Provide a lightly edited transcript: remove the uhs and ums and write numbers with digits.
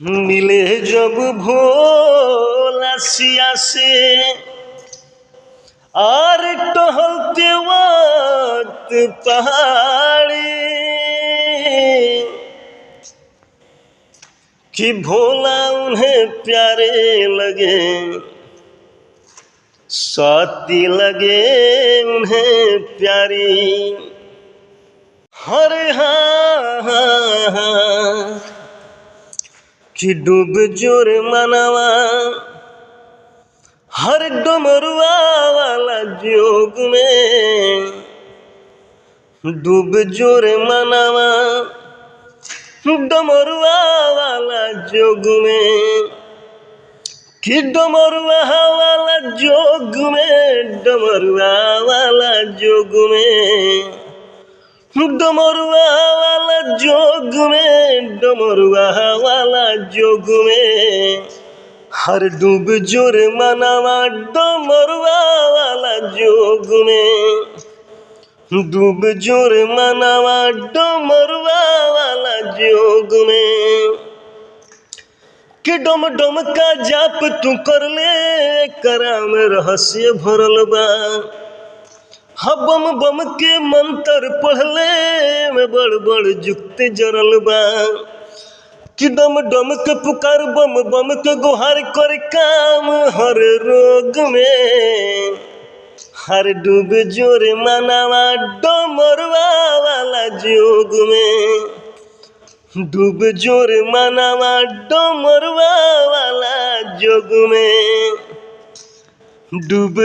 मिले जब भोला सिया से और टहलते वक्त पहाड़ी कि भोला उन्हें प्यारे लगे, स्वाति लगे उन्हें प्यारी। हर हाँ कि डूब जोर मनवा हर डमरुआ वाला जोग में, डूब जोर मनवा डमरुआ वाला जोग में, कि डमरुआ वाला जोग में, डमरुआ वाला जोग में, डमरुआ वाला जोग में, डमरुआ वाला जोग में। हर डूब जोर मनवा डमरुआ वाला जोग में, डूब जोर मनवा डमरुआ वाला जोग में। कि डम डम का जाप तू कर ले, करा में रहस्य भरल बा। हा बम बम के मंत्र पढ़ ले, में बड़ बड़ जुक्ति जरल बा। कि डम डम के पुकार बम बम के गुहार कर काम हर रोग में। हर डूब जोर मनवा डमरुआ वाला जोग में, डूब जोर मनवा डमरुआ वाला जोग में, डूब